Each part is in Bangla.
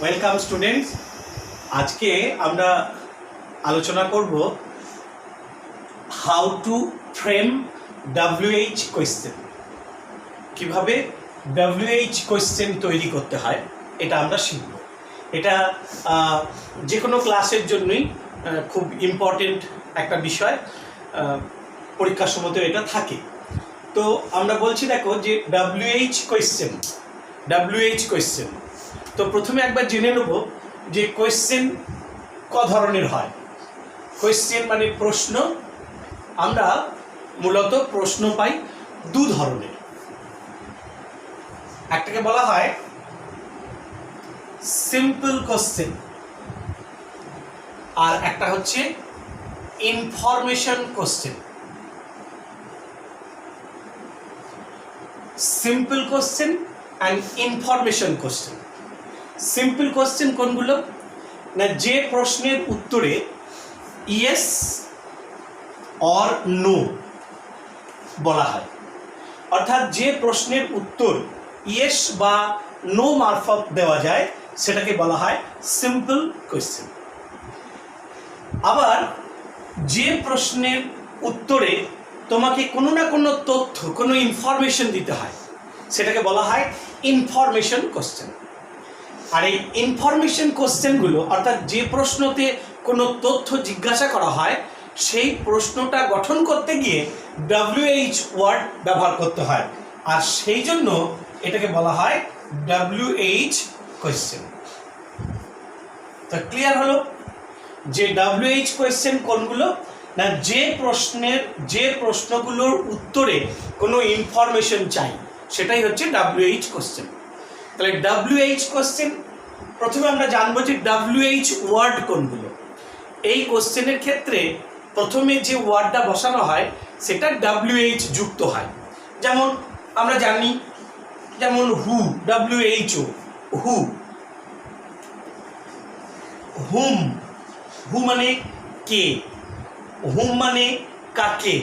Welcome students. আজকে আমরা আলোচনা করব how to frame WH question. কিভাবে WH কোয়েশ্চেন তৈরি করতে হয় এটা আমরা শিখব। এটা যে কোনো ক্লাসের জন্যই খুব ইম্পর্টেন্ট একটা বিষয়, পরীক্ষার সময় তো এটা থাকে। তো আমরা বলছি দেখো যে WH কোয়েশ্চেন। তো প্রথমে একবার জেনে নেব যে কোয়েশ্চেন ক ধরনের হয়। কোয়েশ্চেন মানে প্রশ্ন। আমরা মূলত প্রশ্ন পাই দু ধরনের। একটাকে বলা হয় সিম্পল কোয়েশ্চেন, আর একটা হচ্ছে information question. Simple question and information question. Simple question কোনগুলো? না, যে প্রশ্নের উত্তরে ইয়েস অর নো বলা হয়, অর্থাৎ যে প্রশ্নের উত্তর ইয়েস বা নো মারফত দেওয়া যায় সেটাকে বলা হয় সিম্পল কোয়েশ্চেন। আবার যে প্রশ্নের উত্তরে তোমাকে কোনো না কোনো তথ্য, কোনো ইনফরমেশন দিতে হয় সেটাকে বলা হয় ইনফরমেশন কোয়েশ্চেন। আর এই ইনফরমেশন কোয়েশ্চেনগুলো, অর্থাৎ যে প্রশ্নতে কোনো তথ্য জিজ্ঞাসা করা হয় সেই প্রশ্নটা গঠন করতে গিয়ে WH ওয়ার্ড ব্যবহার করতে হয়, আর সেই জন্য এটাকে বলা হয় WH কোয়েশ্চেন। তো ক্লিয়ার হলো যে WH কোয়েশ্চেন কোনগুলো? না, যে প্রশ্নগুলোর উত্তরে কোনো ইনফরমেশন চাই সেটাই হচ্ছে WH কোয়েশ্চেন। তাহলে WH কোয়েশ্চেন প্রথমে আমরা জানবো যে WH ওয়ার্ড কোনগুলো। এই কোয়েশ্চেনের ক্ষেত্রে প্রথমে যে ওয়ার্ডটা বসানো হয় সেটা WH যুক্ত হয়। যেমন আমরা জানি, যেমন হু, WHO, হু। হুম, হু মানে কে, হুম মানে কাকে।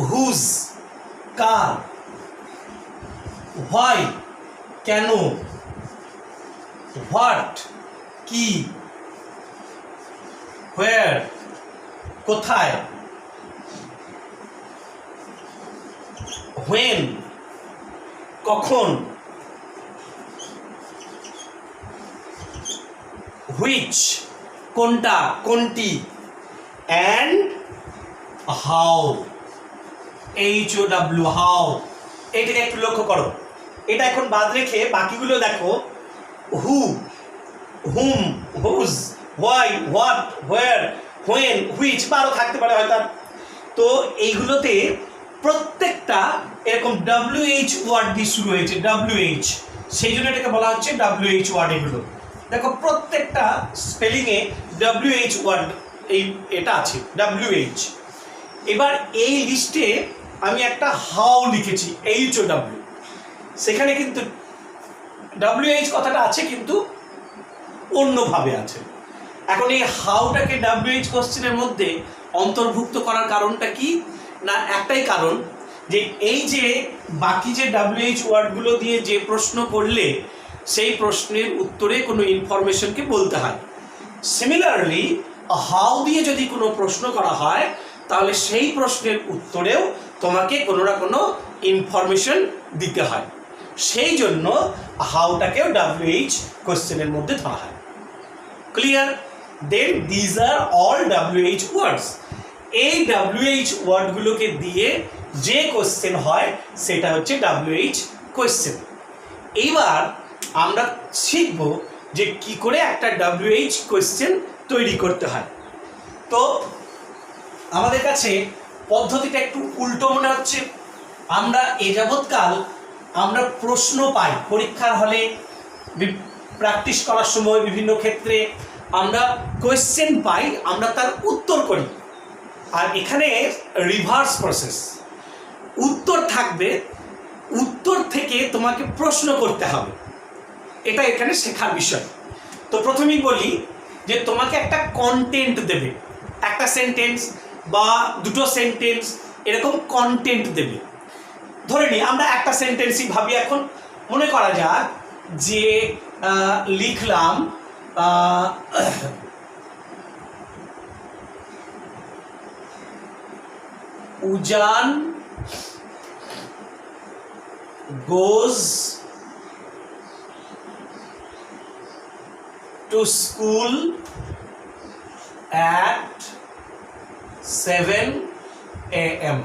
হুজ কার। হোয়াই কেন। হোয়াট কি। হোয়ার কোথায়। হোয়েন কখন। হুইচ কোনটা, কোনটি। And how, HOW, how. এটাকে একটু লক্ষ্য করো, এটা এখন বাদ রেখে বাকিগুলো দেখো। Who, whom, whose, why, what, where, when, which, বা আরও থাকতে পারে হয়তো। তো এইগুলোতে প্রত্যেকটা এরকম WH ওয়ার্ড দিয়ে শুরু হয়েছে, WH, সেই জন্য এটাকে বলা হচ্ছে WH ওয়ার্ড। এগুলো দেখো প্রত্যেকটা স্পেলিংয়ে WH ওয়ার্ড এটা আছে, WH। এবার এই লিস্টে আমি একটা হাউ লিখেছি, HOW। সেখানে কিন্তু WH কথাটা আছে কিন্তু অন্যভাবে আছে। এখন এই হাউটাকে WH কোশ্চেনের মধ্যে অন্তর্ভুক্ত করার কারণটা কি? না, একটাই কারণ যে এই যে বাকি যে WH ওয়ার্ডগুলো দিয়ে যে প্রশ্ন করলে সেই প্রশ্নের উত্তরে কোনো ইনফরমেশনকে বলতে হয়। সিমিলারলি হাউ দিয়ে যদি কোনো প্রশ্ন করা হয় তাহলে সেই প্রশ্নের উত্তরেও তোমাকে কোনো না কোনো ইনফরমেশন দিতে হয়। সেই জন্য হাউটাকেও WH কোশ্চেনের মধ্যে ধরা হয়। Clear? Then these are all WH words. এই WH ওয়ার্ডগুলোকে দিয়ে যে কোশ্চেন হয় সেটা হচ্ছে WH কোশ্চেন। এইবার আমরা শিখব যে কি করে একটা WH কোশ্চেন তৈরি করতে হয়। তো আমাদের কাছে পদ্ধতিটা একটু উল্টো মনে হচ্ছে। আমরা এ যাবৎকাল আমরা প্রশ্ন পাই পরীক্ষার হলে, প্র্যাকটিস করার সময় বিভিন্ন ক্ষেত্রে আমরা কোয়েশ্চেন পাই, আমরা তার উত্তর করি। আর এখানে রিভার্স প্রসেস, উত্তর থাকবে, উত্তর থেকে তোমাকে প্রশ্ন করতে হবে, এটা এখানে শেখার বিষয়। তো প্রথমেই বলি যে তোমাকে একটা কন্টেন্ট দেবে, একটা সেন্টেন্স বা দুটো সেন্টেন্স এরকম কন্টেন্ট দেবে। ধরে নিই আমরা একটা সেন্টেন্সই ভাবি এখন, মনে করা যাক যে লিখলাম উজান goes to school at 7 AM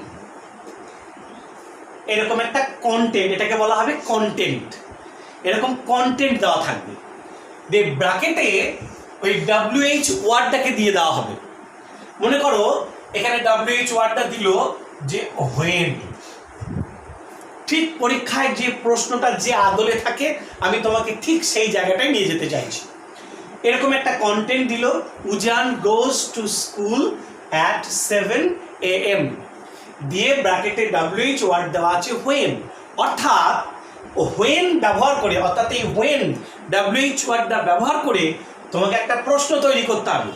এরকম একটা কন্টেন্ট, এটাকে বলা হবে কন্টেন্ট। এরকম কন্টেন্ট দেওয়া থাকবে, দিয়ে ব্র্যাকেটে ওই WH ওয়ার্ডটাকে দিয়ে দেওয়া হবে। মনে করো এখানে WH ওয়ার্ডটা দিল যে when। ঠিক পরীক্ষায় যে প্রশ্নটা যে আদলে থাকে আমি তোমাকে ঠিক সেই জায়গাটায় নিয়ে যেতে চাইছি। এরকম একটা কন্টেন্ট দিল, Ujan goes to school at 7 AM, দিয়ে ব্র্যাকেটে WH ওয়ার্ড দেওয়া আছে when। অর্থাৎ when ব্যবহার করে, অর্থাৎ এই when WH ওয়ার্ডটা ব্যবহার করে তোমাকে একটা প্রশ্ন তৈরি করতে হবে।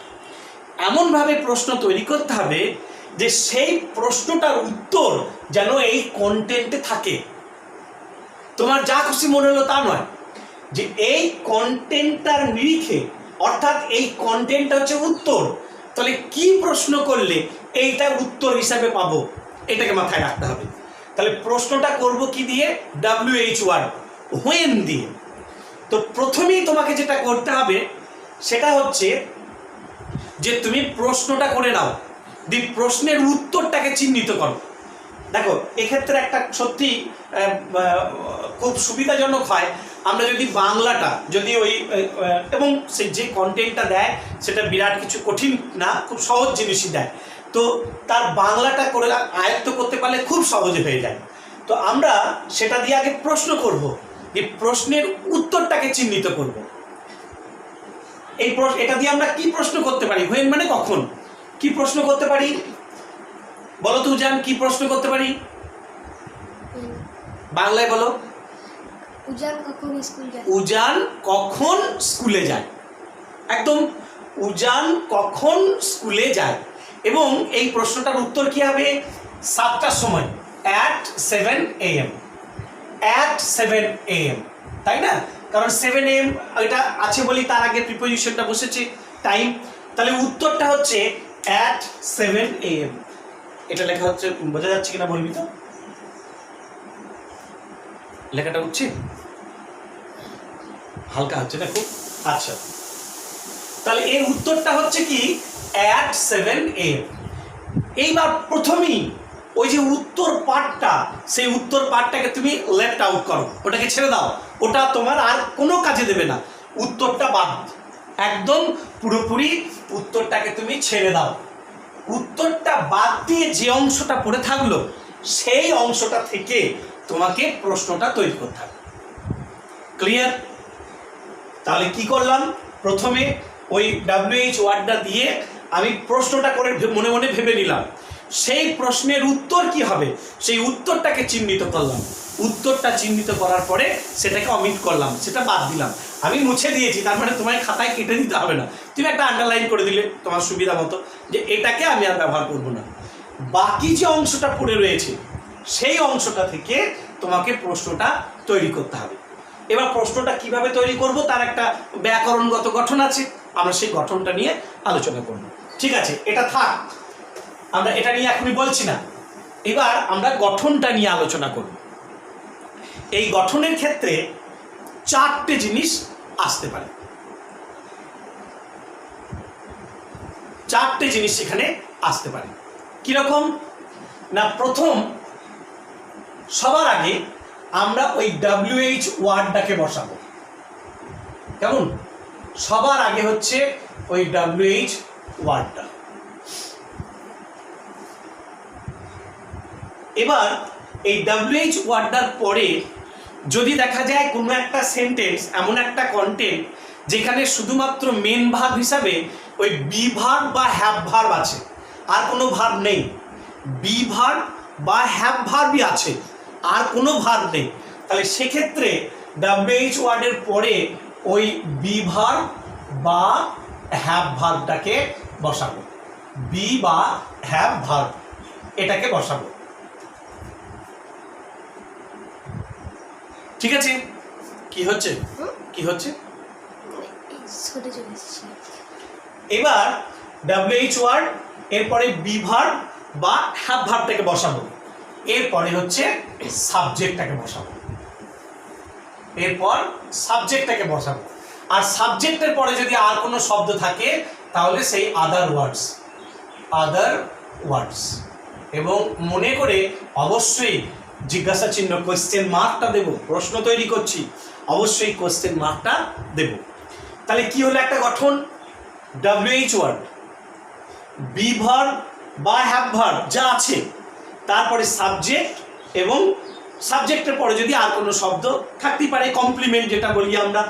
এমনভাবে প্রশ্ন তৈরি করতে হবে যে সেই প্রশ্নটার উত্তর যেন এই কন্টেন্টে থাকে। তোমার যা খুশি মনে হলো তা নয়, যে এই কন্টেন্টটার নিরিখে, অর্থাৎ এই কন্টেন্টটা হচ্ছে উত্তর, তাহলে কি প্রশ্ন করলে এইটা উত্তর হিসাবে পাবো, এটাকে মাথায় রাখতে হবে। তাহলে প্রশ্নটা করব কি দিয়ে? WH ওয়ার্ড when দিয়ে। তো প্রথমেই তোমাকে যেটা করতে হবে সেটা হচ্ছে যে তুমি প্রশ্নটা করে নাও, দি প্রশ্নের উত্তরটাকে চিহ্নিত করো। দেখো এক্ষেত্রে একটা সত্যি খুব সুবিধাজনক হয়, আমরা যদি বাংলাটা যদি ওই এবং সে যে কন্টেন্টটা দেয় সেটা বিরাট কিছু কঠিন না, খুব সহজ জিনিসই দেয়, তো তার বাংলাটা করে আয়ত্ত করতে পারলে খুব সহজে হয়ে যায়। তো আমরা সেটা দিয়ে আগে প্রশ্ন করব, এই প্রশ্নের উত্তরটাকে চিহ্নিত করব। এই এটা দিয়ে আমরা কি প্রশ্ন করতে পারি? when মানে কখন, কি প্রশ্ন করতে পারি বলো তো উজান, কি প্রশ্ন করতে পারি? বাংলায় বলো। উজান কখন স্কুল যায়? উজান কখন স্কুলে যায়, একদম উজান কখন স্কুলে যায়। এবং এই প্রশ্নটার উত্তর কি হবে? 7টার সময়, at 7 AM, at 7 AM, তাই না? কারণ 7 AM এটা আছে বলি তার আগে প্রিপোজিশনটা বসেছে টাইম, তাহলে উত্তরটা হচ্ছে at 7 AM। এটা লেখা হচ্ছে, বোঝা যাচ্ছে কিনা বলবি তো? লেখাটা হচ্ছে হালকা হচ্ছে না খুব? আচ্ছা, তাহলে এর উত্তরটা হচ্ছে কি at 7 AM। এইবার প্রথমেই ওই যে উত্তর পার্টটা, সেই উত্তর পার্টটাকে তুমি লেফট আউট করো, ওটাকে ছেড়ে দাও, ওটা তোমার আর কোনো কাজে দেবে না, উত্তরটা বাদ, একদম পুরোপুরি উত্তরটাকে তুমি ছেড়ে দাও। উত্তরটা বাদ দিয়ে যে অংশটা পড়ে থাকলো সেই অংশটা থেকে তোমাকে প্রশ্নটা তৈরি করতে হবে। ক্লিয়ার? তাহলে কি করলাম? প্রথমে ওই WH ওয়ার্ডটা দিয়ে আমি প্রশ্নটা করে মনে মনে ভেবে নিলাম, সেই প্রশ্নের উত্তর কি হবে সেই উত্তরটাকে চিহ্নিত করলাম, উত্তরটা চিহ্নিত করার পরে সেটাকে অমিট করলাম, সেটা বাদ দিলাম, আমি মুছে দিয়েছি, তার মানে তোমার খাতায় কেটে দিতে হবে না, তুমি একটা আন্ডারলাইন করে দিলে তোমার সুবিধা মতো যে এটাকে আমি আর ব্যবহার করব না। বাকি যে অংশটা পড়ে রয়েছে সেই অংশটা থেকে তোমাকে প্রশ্নটা তৈরি করতে হবে। এবার প্রশ্নটা কিভাবে তৈরি করব তার একটা ব্যাকরণগত গঠন আছে, আমরা সেই গঠনটা নিয়ে আলোচনা করব। ঠিক আছে, এটা থাক, আমরা এটা নিয়ে এখনই বলছি না, এবার আমরা গঠনটা নিয়ে আলোচনা করব। এই গঠনের ক্ষেত্রে 4টে জিনিস আসতে পারে, 4টে জিনিস সেখানে আসতে পারে। কিরকম না, প্রথম সবার আগে আমরা ওই WH ওয়ার্ডটাকে বসাবো। কেমন? সবার আগে হচ্ছে ওই WH ওয়ার্ডটা। এবার এই WH ওয়ার্ডটার পরে যদি দেখা যায় কোনো একটা সেন্টেন্স, এমন একটা কন্টেন্ট যেখানে শুধুমাত্র মেন ভার্ব হিসাবে ওই বি ভার্ব বা হ্যাভ ভার্ব আছে, আর কোনো ভার্ব নেই, বি ভার্ব বা হ্যাভ ভার্বই আছে, আর কোনো ভার্ব নেই, তাহলে সেক্ষেত্রে WH ওয়ার্ডের পরে ওই বি ভার্ব বা হ্যাভ ভার্বটাকে বসাবো, বি বা হ্যাভ ভার্ব এটাকে বসাবো। ঠিক আছে? কি হচ্ছে হুম? কি হচ্ছে? এই সরে চলে এসেছি। এবার WH ওয়ার্ড, এরপরে বি ভার্ব বা হ্যাভ ভার্বটাকে বসাবো, এরপরে হচ্ছে সাবজেক্টটাকে বসাবো, এরপর সাবজেক্টটাকে বসাবো। আর সাবজেক্টের পরে যদি আর কোনো শব্দ থাকে তাহলে সেই আদার ওয়ার্ডস। এবং মনে করে অবশ্যই জিজ্ঞাসা চিহ্ন কোয়েশ্চেন মার্কটা দেব, প্রশ্ন তৈরি করছি, অবশ্যই কোয়েশ্চেন মার্কটা দেব। তাহলে কি হলো একটা গঠন? WH ওয়ার্ড, বি ভার্ব বা হ্যাভ ভার্ব যা আছে, তারপরে সাবজেক্ট, এবং সাবজেক্টের পরে যদি আর কোনো শব্দ থাকতেই পারে, কমপ্লিমেন্ট যেটা বলি আমরা,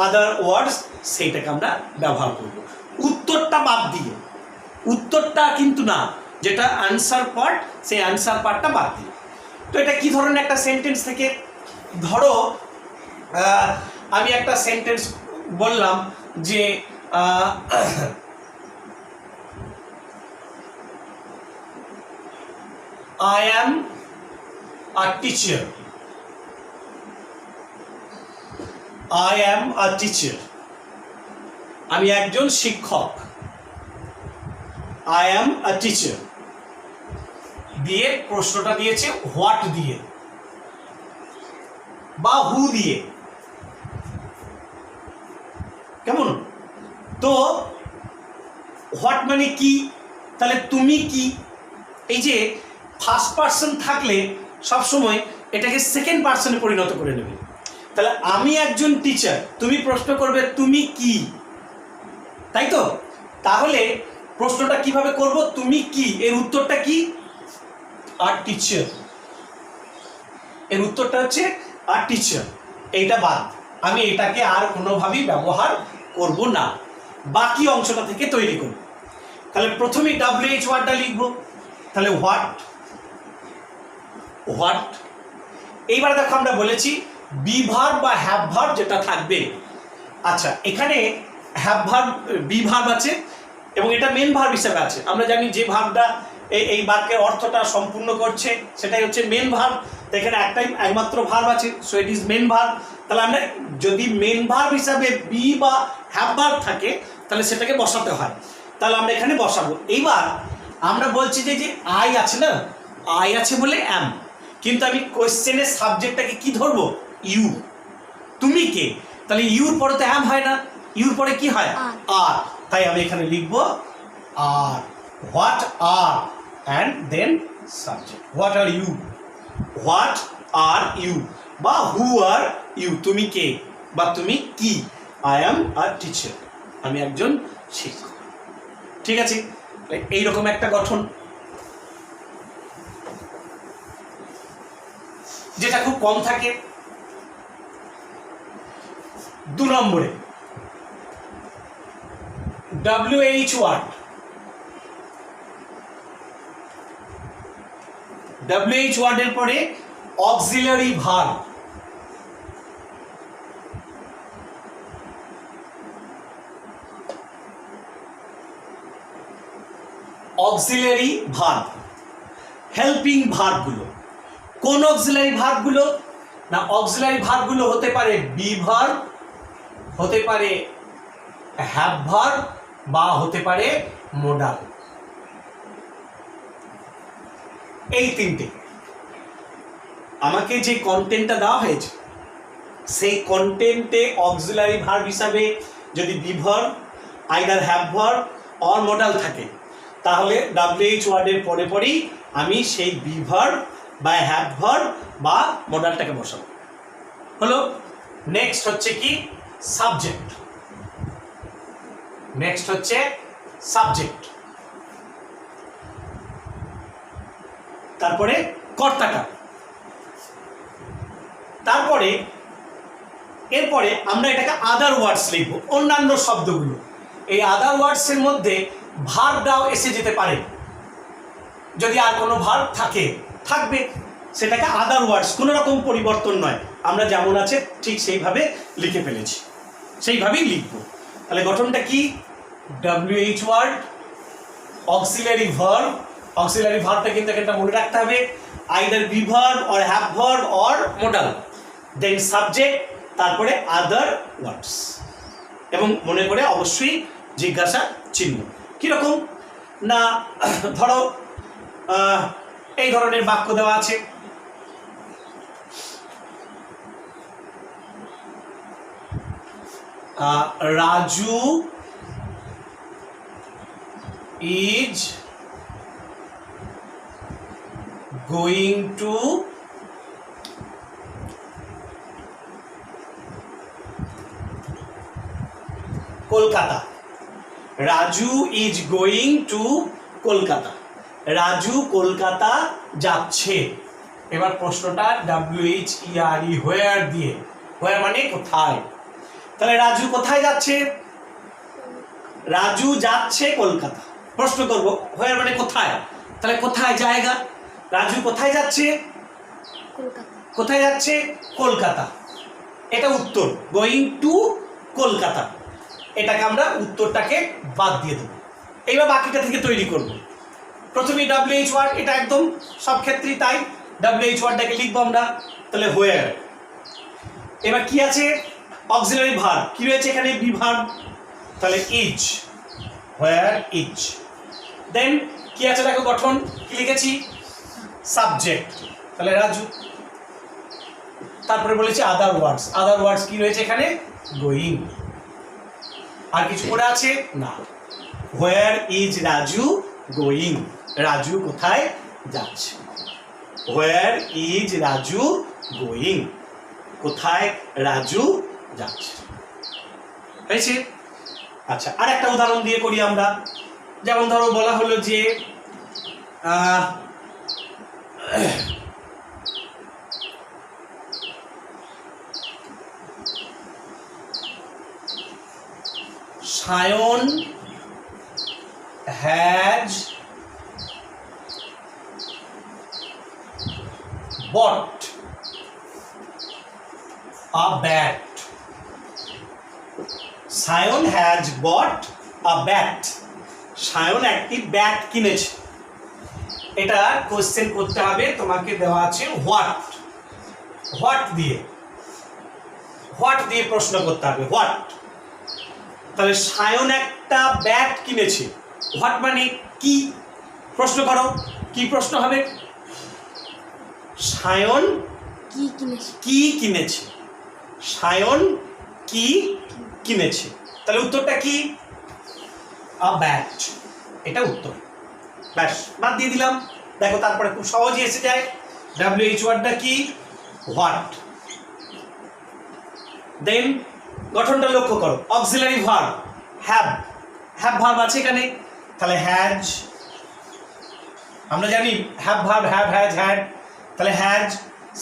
আদার ওয়ার্ডস, সেইটাকে আমরা ব্যবহার করব। উত্তরটা বাদ দিয়ে, উত্তরটা কিন্তু না, যেটা আনসার পার্ট, সেই আনসার পার্টটা বাদ দিয়ে। তো এটা কি ধরনের একটা সেন্টেন্স থেকে, ধরো আমি একটা সেন্টেন্স বললাম যে I am a teacher. I am a teacher. আমি একজন শিক্ষক। I am a teacher দিয়ে প্রশ্নটা দিয়েছে হোয়াট দিয়ে বা হু দিয়ে, কেমন? তো হোয়াট মানে কি, তাহলে তুমি কি, এই যে ফার্স্ট পার্সন থাকলে সবসময় এটাকে সেকেন্ড পার্সনে পরিণত করে নেবে। তাহলে আমি একজন টিচার, তুমি প্রশ্ন করবে তুমি কি, তাই তো? তাহলে প্রশ্নটা কিভাবে করব? তুমি কি, এর উত্তরটা কি? আর টিচার। এর উত্তরটা হচ্ছে আর টিচার। এইটা বাদ, আমি এটাকে আর কোনোভাবেই ব্যবহার করব না, বাকি অংশটা থেকে তৈরি করব। তাহলে প্রথমে WH ওয়ার্ডটা লিখব, তাহলে হোয়াট। এইবার দেখো আমরা বলেছি বি ভার্ব বা হ্যাভ ভার্ব যেটা থাকবে। আচ্ছা, এখানে হ্যাভ ভার্ব, বি ভার্ব আছে এবং এটা মেন ভার্ব হিসেবে আছে। আমরা জানি যে ভার্বটা এই বাক্যের অর্থটা সম্পূর্ণ করছে সেটাই হচ্ছে মেন ভার্ব। তো এখানে একমাত্র ভার্ব আছে, so it is main verb. তাহলে আমরা যদি মেন ভার্ব হিসাবে বি বা হ্যাভ ভার্ব থাকে তাহলে সেটাকে বসাতে হয়, তাহলে আমরা এখানে বসাবো। এইবার আমরা বলছি যে আই আছে না, আই আছে বলে অ্যাম, কিন্তু আমি কোয়েশ্চেনের সাবজেক্টটাকে কি ধরবো? ইউ। তুমি কে, তাহলে ইউর পরে তো অ্যাম হয় না, ইউর পরে কি হয়? আর। তাই আমি এখানে লিখবো আর, what are, and then subject. What are you, what are you বা হু আর ইউ, তুমি কে বা তুমি কি? আই অ্যাম আ টিচার, আমি একজন শিক্ষক। ঠিক আছে, এইরকম একটা গঠন, যেটা খুব কম থাকে। 2 নম্বরে WH ওয়ার্ড। WH ওয়ার্ডের পরে auxiliary verb. Auxiliary verb, helping ভার্বগুলো। কোন অক্সিলারি ভার্বগুলো? না, অক্সিলারি ভার্বগুলো হতে পারে বি ভার্ব, হতে পারে হ্যাভ ভার্ব বা হতে পারে মোডাল। এই তিনটে। আমাকে যে কন্টেন্টটা দেওয়া হয়েছে সেই কন্টেন্টে অক্সিলারি ভার্ব হিসাবে যদি B verb, either have verb or modal থাকে তাহলে WH ওয়ার্ডের পরে পরেই আমি সেই বি ভার্ব বা হ্যাভ ভার্ব বা মোডালটাকে বসাবো। হলো। নেক্সট হচ্ছে কি? সাবজেক্ট। নেক্সট হচ্ছে সাবজেক্ট, তারপরে কর্তাটা, তারপরে এরপরে আমরা এটাকে আদার ওয়ার্ডস লিখবো, অন্যান্য শব্দগুলো। এই আদার ওয়ার্ডসের মধ্যে ভার্বটাও এসে যেতে পারে, যদি আর কোনো ভার্ব থাকবে সেটাকে আদার ওয়ার্ডস, কোনো রকম পরিবর্তন নয়, আমরা যেমন আছে ঠিক সেইভাবে লিখে ফেলেছি, সেইভাবেই লিখবো। তাহলে গঠনটা কি? WH word, auxiliary verb. Auxiliary ভার্বটা কিন্তু একটা মনে রাখতে হবে, either be verb or have verb or modal, then subject, তারপরে আদার ওয়ার্ডস, এবং মনে করে অবশ্যই জিজ্ঞাসা চিহ্ন। কীরকম না, ধরো এই ধরনের বাক্য দেওয়া আছে, Raju is going to Kolkata. Raju is going to Kolkata, Raju Kolkata যাচ্ছে। এবার প্রশ্নটা WHERE হোয়ার দিয়ে, হোয়ার মানে কোথায়। তাহলে রাজু কোথায় যাচ্ছে? রাজু যাচ্ছে কলকাতা। প্রশ্ন করব হোয়ার মানে কোথায়, তাহলে কোথায় জায়গা, রাজু কোথায় যাচ্ছে? কলকাতা। কোথায় যাচ্ছে? কলকাতা। এটা উত্তর, গোয়িং টু কলকাতা। এটাকে আমরা উত্তরটাকে বাদ দিয়ে দেবো। এইবার বাকিটা থেকে তৈরি করব। প্রথমে WH ওয়ার্ড, এটা একদম সব ক্ষেত্রেই তাই, WH ওয়ার্ডটাকে লিখবো আমরা। তাহলে হোয়ার, এবার কি আছে? Auxiliary verb. কি রয়েছে এখানে? বি ভার্ব, তাহলে ইজ, হোয়ার ইজ। দেন কি আছে দেখো গঠন, কি লিখেছি? সাবজেক্ট, তাহলে রাজু। তারপরে বলেছি আদার ওয়ার্ডস, আদার ওয়ার্ডস কি রয়েছে এখানে? গোয়িং। আর কিছু করে আছে না। Where is Raju going, Raju কোথায় যাচ্ছে। হোয়ার ইজ রাজু গোয়িং, কোথায় রাজু যাচ্ছে। হয়েছে? আচ্ছা, আর একটা উদাহরণ দিয়ে করি আমরা। যেমন ধরো বলা হলো যে Sayan has bought a bat. Sayan has bought a bat, Sayan একটি ব্যাট কিনেছে। এটা কোশ্চেন করতে হবে, তোমাকে দেওয়া আছে হোয়াট, হোয়াট দিয়ে, হোয়াট দিয়ে প্রশ্ন করতে হবে, হোয়াট। তাহলে সায়ন একটা ব্যাট কিনেছে, হোয়াট মানে কি? প্রশ্ন করো, কি প্রশ্ন হবে? সায়ন কি কিনেছে? কি কিনেছে, সায়ন কি কিনেছে। তাহলে উত্তরটা কি? আ ব্যাট, এটা উত্তর। ব্যাস, বাদ দিয়ে দিলাম। দেখো তারপরে খুব সহজেই এসে যায়। WH ওয়ার্ডটা কি? হোয়াট। দেন গঠনটা লক্ষ্য করো, auxiliary verb have, have verb আছে এখানে, তাহলে হ্যাজ। আমরা জানি have verb have, has, had, তাহলে হ্যাজ।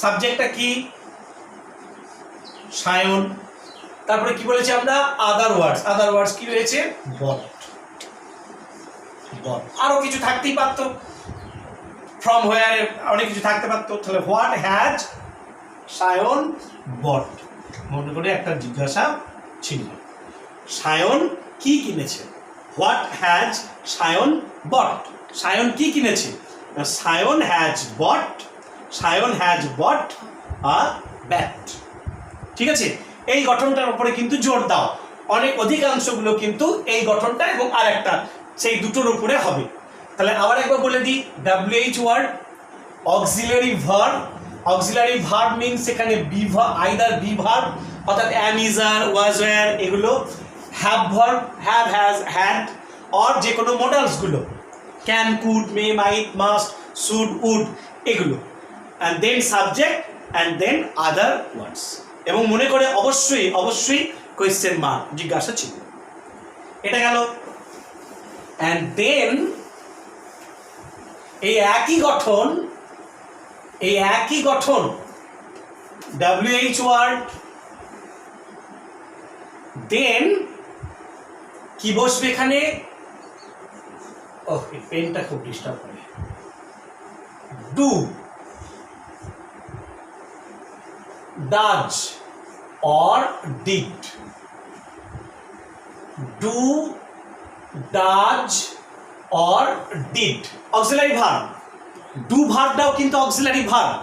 সাবজেক্টটা কি? সায়ন। তারপরে কি বলেছি আমরা? আদার ওয়ার্ডস, আদার ওয়ার্ডস কি রয়েছে? বট, বট। আরো কিছু থাকতেই পারতো, ফ্রম হোয়ার, অনেক কিছু থাকতে পারতো। তাহলে হোয়াট হ্যাজ সায়ন বট, মনে করে একটা জিজ্ঞাসা ছিল, সায়ন কি কিনেছে। What has Sayan bought, Sayan কি কিনেছে? Sayan has bought, Sayan has bought a bat. ঠিক আছে? এই গঠনটার উপরে কিন্তু জোর দাও, অনেক অধিকাংশগুলো কিন্তু এই গঠনটা এবং আরেকটা, সেই দুটোর উপরে হবে। তাহলে আবার একবার বলে দিই, WH word auxiliary verb, auxiliary verb means এখানে be verb, either be verb অর্থাৎ am, is, are, was, were, এগুলো have verb, have, has, had, or যে কোনো মডালসগুলো can, could, may, might, must, should, would, এগুলো। And then subject and then other words. এবং মনে করে অবশ্যই অবশ্যই কোয়েশ্চেন মার্ক, জিজ্ঞাসা ছিল। এটা গেল। অ্যান্ড দেন এই একই গঠন, এই একই গঠন WH ওয়ার্ড, দেন কি বসবে এখানে? ওকে, পেনটা খুব ডিস্টার্ব করে। Do, does or did, do, does or did, auxiliary verb. Do ভার্বটাও কিন্তু অক্সিলারি ভার্ব,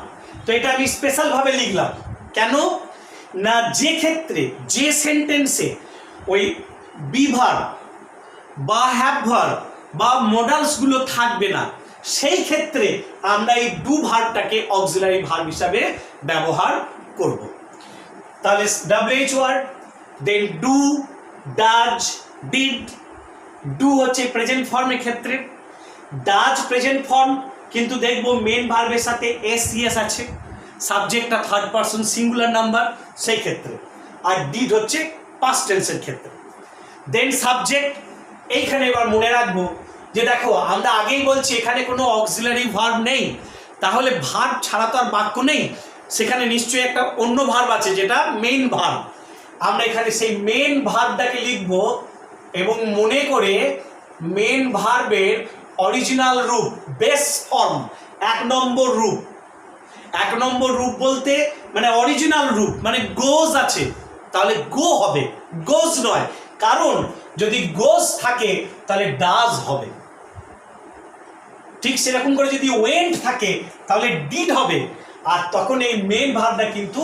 তো এটা আমি স্পেশাল ভাবে লিখলাম। কেন? না যে ক্ষেত্রে যে সেন্টেন্সে ওই বি ভার্ব বা হ্যাভ ভার্ব বা মডালসগুলো থাকবে না, সেই ক্ষেত্রে আমরা এই ডু ভার্বটাকে অক্সিলারি ভার্ব হিসাবে ব্যবহার করব। তাহলে WH word, then do, does, did. Do হচ্ছে প্রেজেন্ট ফর্মের ক্ষেত্রে, ডাজ প্রেজেন্ট ফর্ম, কিন্তু দেখবো মেন ভার্বের সাথে এস আছে, সাবজেক্টটা থার্ড পারসন সিঙ্গুলার নাম্বার সেই ক্ষেত্রে, আর ডিড হচ্ছে পাস্ট টেন্সের ক্ষেত্রে। দেন সাবজেক্ট, এইখানে এবার মনে রাখবো যে দেখো আমরা আগেই বলছি এখানে কোনো অক্সিলারি ভার্ব নেই, তাহলে ভার্ব ছাড়া তো আর বাক্য নেই, সেখানে নিশ্চয়ই একটা অন্য ভার্ব আছে যেটা মেইন ভার্ব। আমরা এখানে সেই মেইন ভার্বটাকে লিখব এবং মনে করে মেইন ভার্বের অরিজিনাল রূপ, বেস ফর্ম, 1 নম্বর রূপ। 1 নম্বর রূপ বলতে মানে অরিজিনাল রূপ, মানে গোজ আছে, তাহলে গো হবে, গোজ নয়, কারণ যদি গোজ থাকে তাহলে ডাজ হবে। ঠিক সেরকম করে যদি ওয়েন্ট থাকে তাহলে ডিড হবে, আর তখন এই মেন ভার্বটা কিন্তু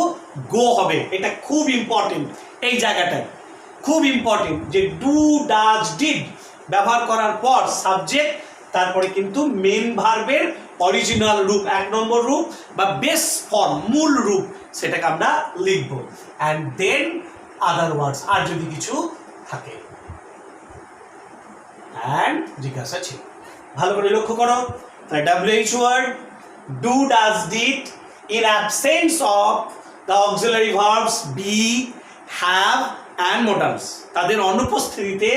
গো হবে। এটা খুব ইম্পর্টেন্ট, এই জায়গাটায় খুব ইম্পর্টেন্ট যে ডু, ডাজ, ডিড ব্যবহার করার পর সাবজেক্ট, তারপরে কিন্তু মেন ভার্বের অরিজিনাল রূপ, 1 নম্বর রূপ বা বেস ফর্ম, মূল রূপ, সেটাকে আমরা লিখব। অ্যান্ড দেন আদার ওয়ার্ডস, আর যদি কিছু থাকে। অ্যান্ড জিজ্ঞাসা ছিল, ভালো করে লক্ষ্য করো। তাহলে WH word, do, does, did in absence of the auxiliary verbs be, have and modals, তাদের অনুপস্থিতিতে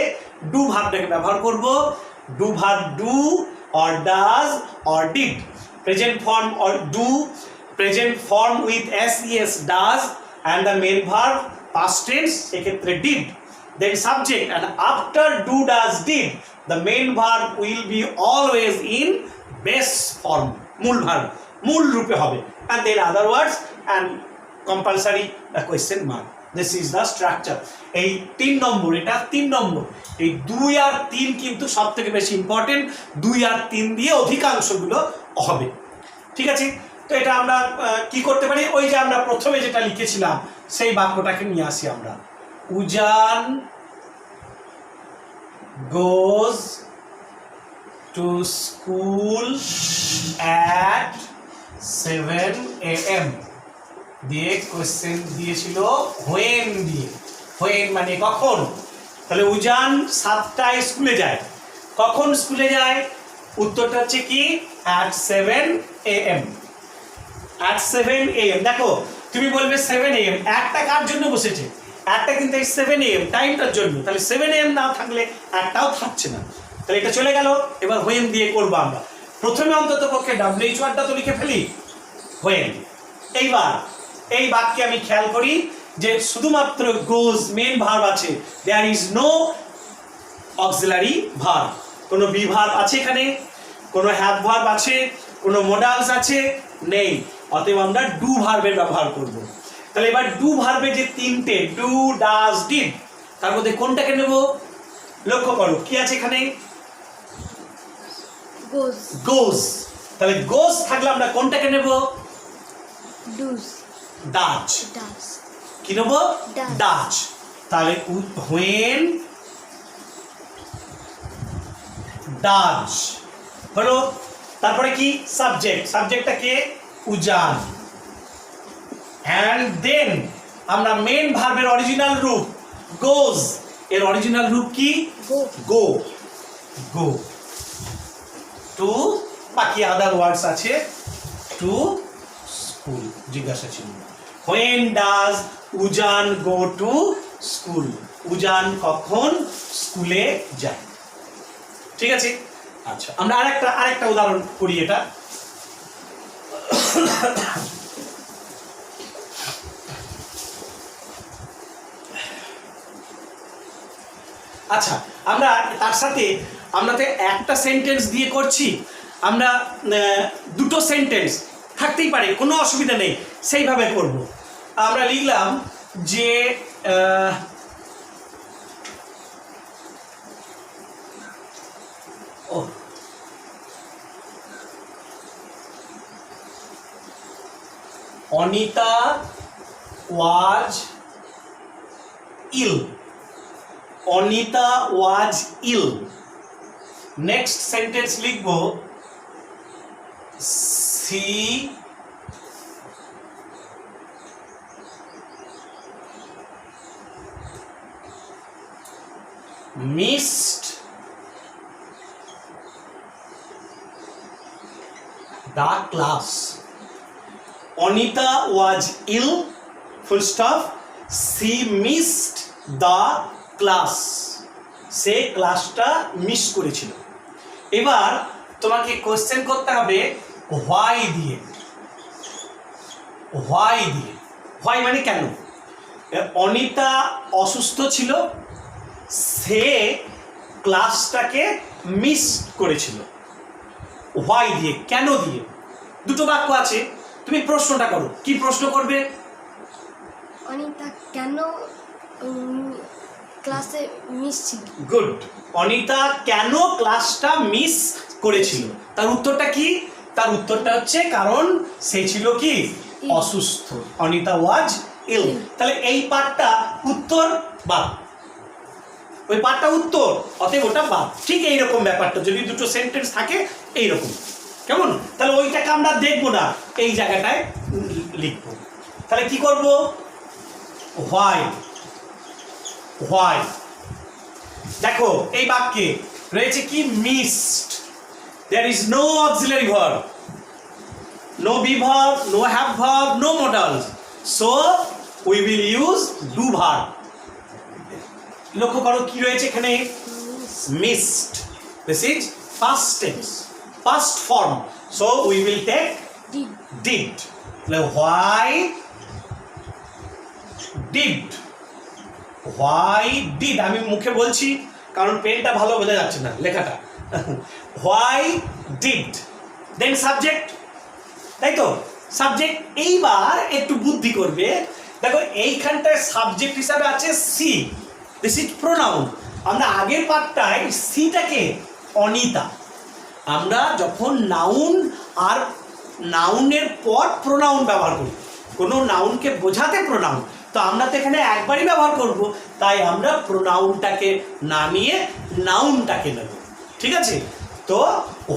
ডু ভার্বটাকে ব্যবহার করব। Do verb do or does or did, present form or do, present form with ses does, and the main verb past tense সেক্ষেত্রে did, then subject, and after do, does, did the main verb will be always in base form, মূল ভার্ব, মূল রূপে হবে, and then other words and compulsory a question mark. This is the structure. এই 3 নম্বর, এটা 3 নম্বর, এই 2 আর 3 কিন্তু সব থেকে বেশি ইম্পর্টেন্ট, 2 আর 3 দিয়ে অধিকাংশগুলো হবে। ঠিক আছে, তো এটা আমরা কি করতে পারি, ওই যে আমরা প্রথমে যেটা লিখেছিলাম সেই বাক্যটাকে নিয়ে আসি আমরা। উজান goes to school at 7 AM দিয়ে কোশ্চেন দিয়েছিল হোয়েন দিয়ে, হোয়েন মানে কখন। তাহলে উজান 7টায় স্কুলে যায়, কখন স্কুলে যায়, উত্তরটা হচ্ছে কি at 7 AM, at 7 AM। দেখো তুমি বলবে 7 AM, একটা কার জন্য বসেছে, একটা কিন্তু এই 7 AM টাইমটার জন্য, তাহলে 7 AM না থাকলে একটাও থাকছে না, তাহলে এটা চলে গেল। এবার হোয়েন দিয়ে করবো আমরা, প্রথমে অন্তত পক্ষে WH ওয়ার্ডটা তো লিখে ফেলি, হোয়েন। এইবার এই বাক্যে আমি খেয়াল করি যে শুধুমাত্র গোজ মেন ভার্ব আছে, there is no auxiliary verb. কোনো বি ভার্ব আছে এখানে, কোনো হ্যাভ ভার্ব আছে, কোনো মডালস আছে, নেই, অতএব আমরা ডু ভার্বের ব্যবহার করব। তাহলে এবার ডু ভার্বে যে 3টে ডু, ডাজ, ডিড, তার মধ্যে কোনটাকে নেব, লক্ষ্য করো কি আছে এখানে, goes, গোজ। তাহলে গোজ থাকলে আমরা কোনটাকে নেব, does, ডাজ। does, কি নেব, Does. ডাজ। তাহলে হোয়েন ডাজ হলো, তারপরে কি সাবজেক্ট, সাবজেক্টটা কে, উজান, অ্যান্ড দেন আমরা মেন ভার্বের অরিজিনাল রূপ গোজ, এর অরিজিনাল রূপ কি, go, গো, গো টু, বাকি আদার ওয়ার্ডস আছে, টু স্কুল। জিজ্ঞাসা ছিল when does Ujan go to school, Ujan কখন স্কুলে যায়। ঠিক আছে, আচ্ছা আমরা আরেকটা উদাহরণ করি। এটা আচ্ছা আমরা তার সাথে আমরা তো একটা সেন্টেন্স দিয়ে করছি, আমরা দুটো সেন্টেন্স থাকতেই পারে, কোনো অসুবিধা নেই, সেইভাবে করব। আমরা লিখলাম যে অনিতা ওয়াজ ইল, অনিতা ওয়াজ ইল। নেক্সট সেন্টেন্স লিখব C missed the class. Anita was ill, full stop. She missed the class. সে ক্লাসটা মিস করেছিল। এবার তোমাকে কোশ্চেন করতে হবে হোয়াই দিয়ে। হোয়াই দিয়ে, হোয়াই মানে কেন? অনিতা অসুস্থ ছিল, সে ক্লাসটাকে মিস করেছিল। হোয়াই দিয়ে, কেন দিয়ে। দুটো বাক্য আছে, তুমি প্রশ্নটা করো। কি প্রশ্ন করবে? অনিতা কেন ক্লাসে মিস ছিল? গুড। অনিতা কেন ক্লাসটা মিস করেছিল? তার উত্তরটা কি? তার উত্তরটা হচ্ছে কারণ সে ছিল কি? অসুস্থ। অনিতা ওয়াজ ইল। তাহলে এই পার্টটা উত্তর বা ওই পার্টটা উত্তর, অতএব ওটা বাদ। ঠিক এইরকম ব্যাপারটা যদি দুটো সেন্টেন্স থাকে এইরকম, কেমন? তাহলে ওইটাকে আমরা দেখবো না, এই জায়গাটায় লিখবো। তাহলে কি করব? হোয়াই। হোয়াই দেখো এই বাক্যে রয়েছে কি? Missed. There is no auxiliary verb, no be verb, no have verb, no modals, so we will use do verb. লক্ষ্য করো কি রয়েছে এখানে? Missed. This is past tense, past form, so we will take did. Why did? Why did? আমি মুখে বলছি কারণ পেনটা ভালো বোঝা যাচ্ছে না লেখাটা। Why did? Then subject, তাই তো? সাবজেক্ট। এইবার একটু বুদ্ধি করবে। দেখো এইখানটায় সাবজেক্ট হিসাবে আছে সি, দিস ইজ প্রোনাউন। আমরা আগের পার্টটায় সিটাকে অনিতা, আমরা যখন নাউন আর নাউনের পর প্রোনাউন ব্যবহার করি, কোনো নাউনকে বোঝাতে প্রোনাউন, তো আমরা তো এখানে একবারই ব্যবহার করব, তাই আমরা প্রোনাউনটাকে নামিয়ে নাউনটাকে নেব। ঠিক আছে? তো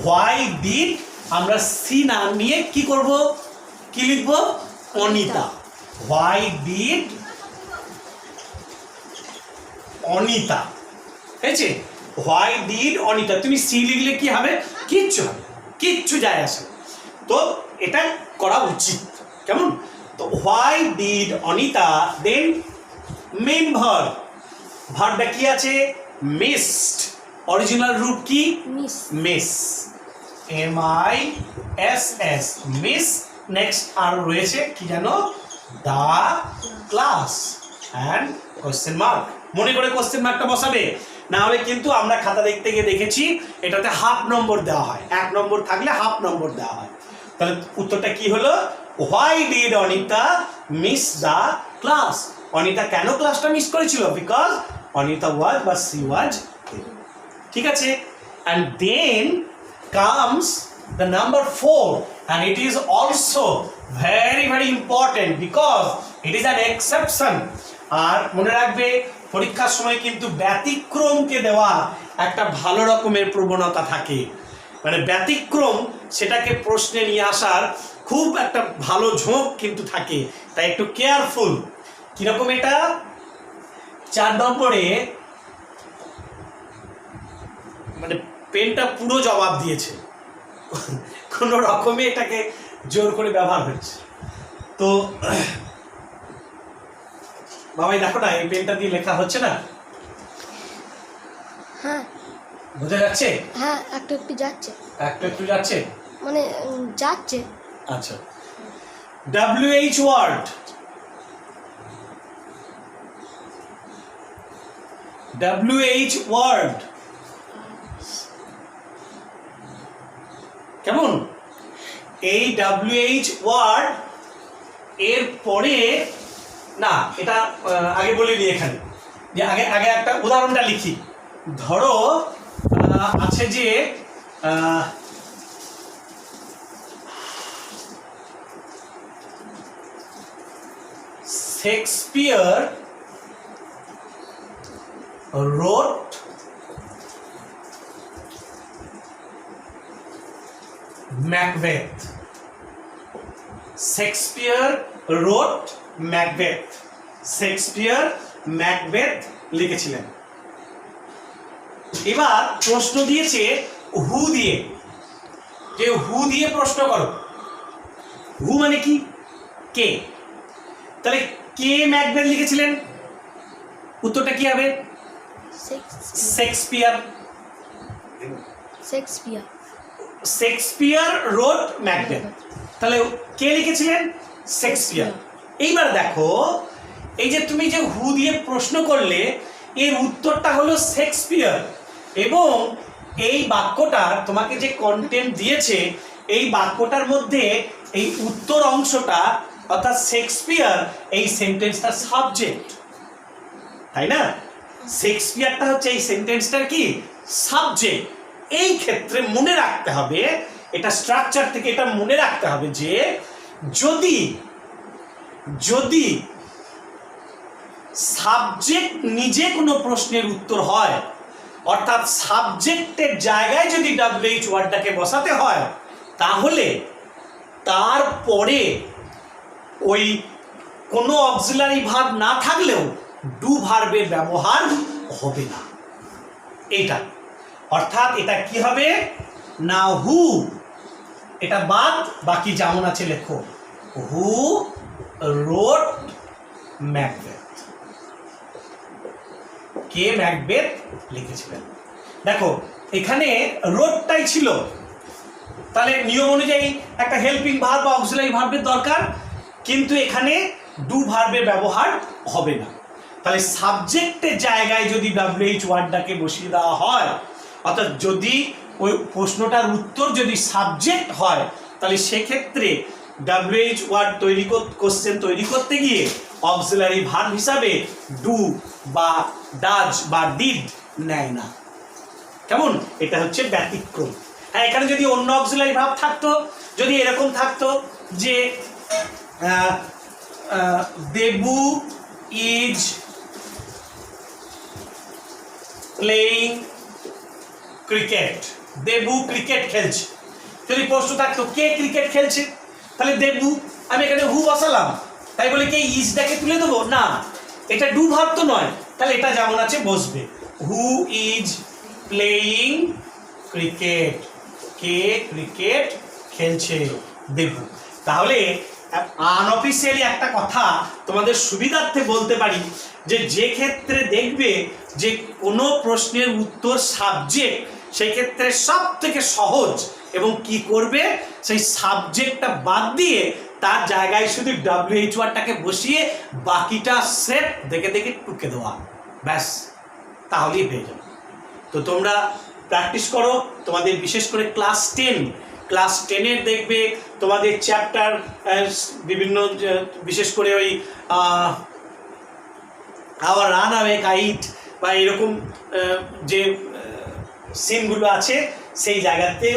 হোয়াই ডিড আমরা সি নামিয়ে কি করব? কি লিখব? অনিতা। Why did Anita. হয়েছে? Why did Anita. তুমি সি লিখলে কি হবে? কিচ্ছু হবে, কিচ্ছু যায় আসে। তো এটা করা উচিত, কেমন? তো why did Anita, then main verb. ভার্বটা কি আছে? মিসড। অরিজিনাল রুট কি? Miss. Miss, MISS, miss. Next আর রয়েছে কি জানো? The class and question mark. মনে করে কোশ্চেন মার্কটা বসাবে, না হলে কিন্তু আমরা খাতা দেখতে গিয়ে দেখেছি এটাতে হাফ নম্বর দেওয়া হয়, 1 নম্বর থাকলে হাফ নম্বর দেওয়া হয়। তাহলে উত্তরটা কি হলো? Why did Anita miss the class? Anita কেন ক্লাসটা মিস করেছিল? বিকজ অনিতা ওয়াজ বা সি ওয়াজ। ঠিক আছে? And then comes the number 4, and it is also very very important because it is an exception. আর মনে রাখবে পরীক্ষার সময় কিন্তু ব্যতিক্রমকে দেওয়া একটা ভালো রকমের প্রবণতা থাকে, মানে ব্যতিক্রম সেটাকে প্রশ্নে নিয়ে আসার খুব একটা ভালো ঝোঁক কিন্তু থাকে, তাই একটু কেয়ারফুল। কিরকম এটা? 4 নম্বরে মানে পেনটা পুরো জবাব দিয়েছে, কোনো রকমে এটাকে জোর করে ব্যবহার হচ্ছে। তো বাবাই দেখো না, এই পেনটা দিয়ে লেখা হচ্ছে না? হ্যাঁ বোঝা যাচ্ছে? হ্যাঁ, একটু একটু যাচ্ছে, একটু একটু যাচ্ছে, মানে যাচ্ছে। আচ্ছা, WH ওয়ার্ড। WH ওয়ার্ড কেমন? এই WH ওয়ার্ড এর পরে না, এটা আগে বলিনি এখানে, যে আগে আগে একটা উদাহরণটা লিখি। ধরো আছে যে Shakespeare wrote Macbeth. Shakespeare wrote Macbeth. Shakespeare Macbeth লিখেছিলেন। এবার প্রশ্ন দিয়েছে হু দিয়ে, যে হু দিয়ে প্রশ্ন করো। হু মানে কি? কে। তাহলে কে ম্যাকবেথ লিখেছিলেন? উত্তরটা কি হবে? Shakespeare. Shakespeare. Shakespeare wrote Macbeth. তাহলে কে লিখেছিলেন? শেক্সপিয়ার। এইবার দেখো, এই যে তুমি যে হু দিয়ে প্রশ্ন করলে, এর উত্তরটা হলো শেক্সপিয়ার, এবং এই বাক্যটার তোমাকে যে কন্টেন্ট দিয়েছে, এই বাক্যটার মধ্যে এই উত্তর অংশটা অর্থাৎ শেক্সপিয়ার, এই সেন্টেন্সটার সাবজেক্ট, তাই না? শেক্সপিয়ারটা হচ্ছে এই সেন্টেন্সটার কি সাবজেক্ট। এই ক্ষেত্রে মনে রাখতে হবে, এটা স্ট্রাকচার থেকে এটা মনে রাখতে হবে যে যদি যদি সাবজেক্ট নিজে কোনো প্রশ্নের উত্তর হয়, অর্থাৎ সাবজেক্টের জায়গায় যদি WH ওয়ার্ডটাকে বসাতে হয়, তাহলে তারপরে ওই কোনো অক্সিলারি ভার্ব না থাকলেও ডু ভার্বের ব্যবহার হবে না। এটা অর্থাৎ এটা কি হবে না, হু এটা বাদ, বাকি যেমন আছে লেখো। হু রোট ম্যাকবেথ। কে ম্যাকবেথ লিখেছিলেন। দেখো এখানে রোটটাই ছিল, তাহলে নিয়ম অনুযায়ী একটা হেল্পিং ভার্ব বা অক্সিলারি ভার্বের দরকার, কিন্তু এখানে ডু ভার্বের ব্যবহার হবে না। তাহলে সাবজেক্টের জায়গায় যদি WH ওয়ার্ডটাকে বসিয়ে দেওয়া হয়, অর্থাৎ যদি ওই প্রশ্নটার উত্তর যদি সাবজেক্ট হয়, তাহলে সেক্ষেত্রে WH ওয়ার্ড কোশ্চেন তৈরি করতে গিয়ে অক্সিলারি ভার্ব হিসাবে ডু বা ডাজ বা ডিড নেয় না। কেমন? এটা হচ্ছে ব্যতিক্রম। হ্যাঁ, এখানে যদি অন্য অক্সিলারি ভার্ব থাকতো, যদি এরকম থাকতো যে Debu is playing cricket, Debu cricket খেলছে, যদি প্রশ্ন থাকতো কে ক্রিকেট খেলছে, তাহলে দেবু, আমি এখানে হু বসালাম, তাই বলে কে ইজটাকে তুলে দেবো না, এটা ডু ভার্ব তো নয়, তাহলে এটা যেমন আছে বসবে। Who is playing cricket, K cricket খেলছে, দেবু। তাহলে আনঅফিসিয়ালি একটা কথা তোমাদের সুবিধার্থে বলতে পারি, যে ক্ষেত্রে দেখবে যে কোনো প্রশ্নের উত্তর সাবজেক্ট, সেই ক্ষেত্রে সব থেকে সহজ এবং কি করবে, সেই সাবজেক্টটা বাদ দিয়ে তার জায়গায় শুধু WH ওয়ার্ডটাকে বসিয়ে বাকিটা সেট দেখে দেখে টুকে দেওয়া, ব্যাস, তাহলেই হয়ে যাবে। তো তোমরা প্র্যাকটিস করো, তোমাদের বিশেষ করে ক্লাস 10-এর দেখবে তোমাদের চ্যাপ্টার বিভিন্ন, বিশেষ করে ওই আওয়ার রান অ্যাওয়ে কাইট বা এরকম যে সিনগুলো আছে, সেই জায়গাতে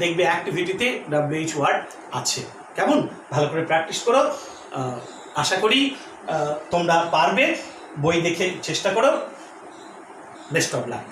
দেখবে অ্যাক্টিভিটিতে WH ওয়ার্ড আছে। কেমন? ভালো করে প্র্যাকটিস করো, আশা করি তোমরা পারবে। বই দেখে চেষ্টা করো। Best of luck.